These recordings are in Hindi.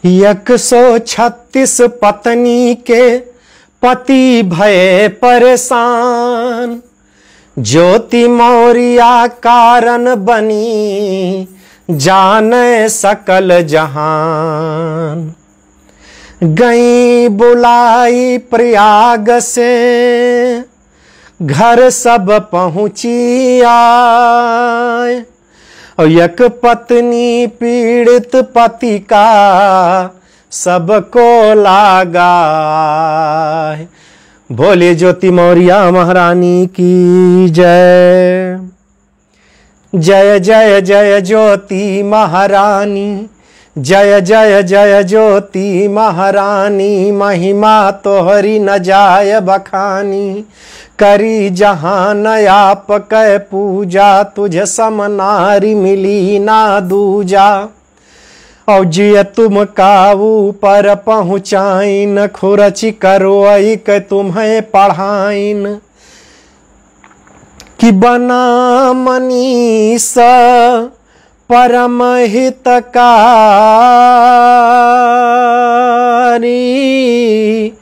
136 पत्नी के पति भय परेशान, ज्योति मौर्या कारण बनी जाने सकल जहान। गई बुलाई प्रयाग से घर सब पहुँची आए, और एक पत्नी पीड़ित पति का सबको लागा। बोले ज्योति मौर्या महारानी की जय। जय जय जय ज्योति महारानी, जय जय जय ज्योति महारानी। महिमा तोहरी न जाय बखानी, करी जहान आप कै पूजा। तुझ सम नारी मिली ना दूजा, और जिय तुम काऊ पर पहुँचाइन। खुरची करोई के तुम्हें पढ़ाइन, कि बना मनीष परम हितकारी।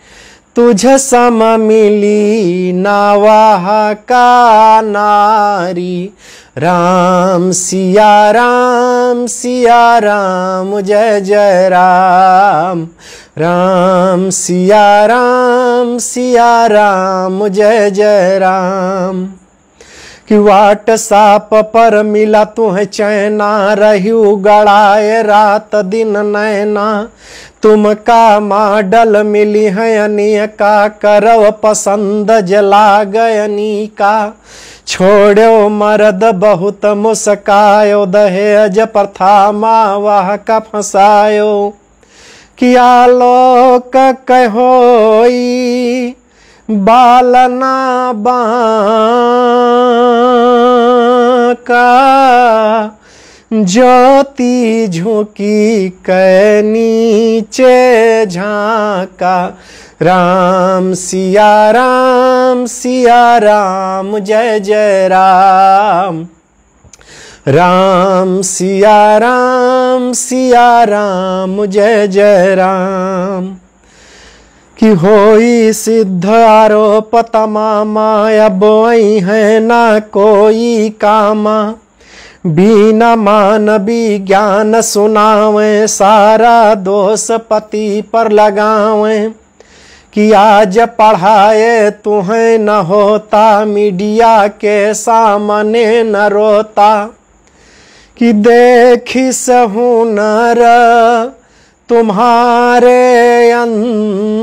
तुझ सम मिली नावाह का नारी। राम सिया राम जय जय राम। राम सिया राम जय जय राम। कि व्हाट्सएप पर मिला तुह चैना, रही गड़ाए रात दिन नैना। तुम का मॉडल मिली है अनेका, करव पसंद जला गयनी का। छोड़ो मर्द बहुत मुस्कायो, दहेज प्रथा माँ का फंसायो। किया लोक कहोई बालना बाका। ज्योति झुकी कै नीचे झांका। राम सिया राम जय जय राम। राम सिया राम जय जय राम। कि होई सिद्ध आरोप तमामा, अब वही है ना कोई कामा। बिना मान विज्ञान सुनावे, सारा दोष पति पर लगावे। कि आज पढ़ाए तुम्हें न होता, मीडिया के सामने न रोता। कि देखी हुनर तुम्हारे अंदर,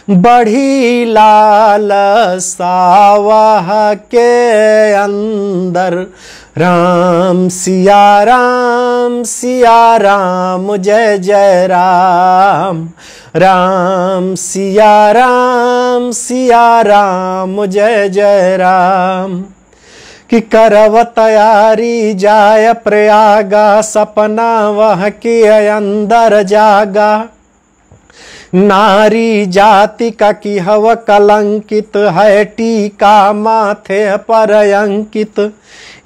बढ़ी लालसावाह के अंदर। राम सिया राम जय जय राम। राम सिया राम जय जय राम। कि करव तैयारी जाय प्रयागा, सपना वह के अंदर जागा। नारी जाति का की हव कलंकित है, टीका माथे पर अंकित।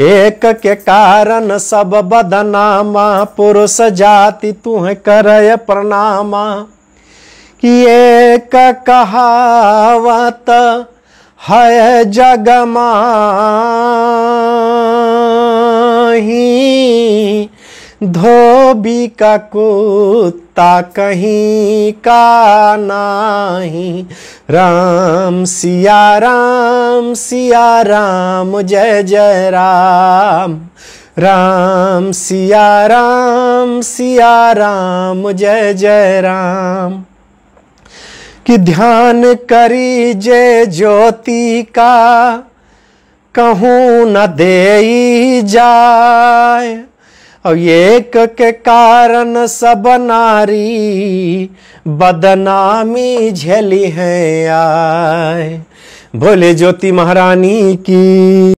एक के कारण सब बदनामा, पुरुष जाति तुह करय प्रणामा। कि एक कहावत है जग माही, धोबी का कुत्ता कहीं का नाही। राम सिया राम जय जय राम। राम सिया राम जय जय राम। कि ध्यान करी जे ज्योति का, कहूँ न देई जाए। और एक के कारण सब नारी बदनामी झेली है आए। बोले ज्योति महारानी की।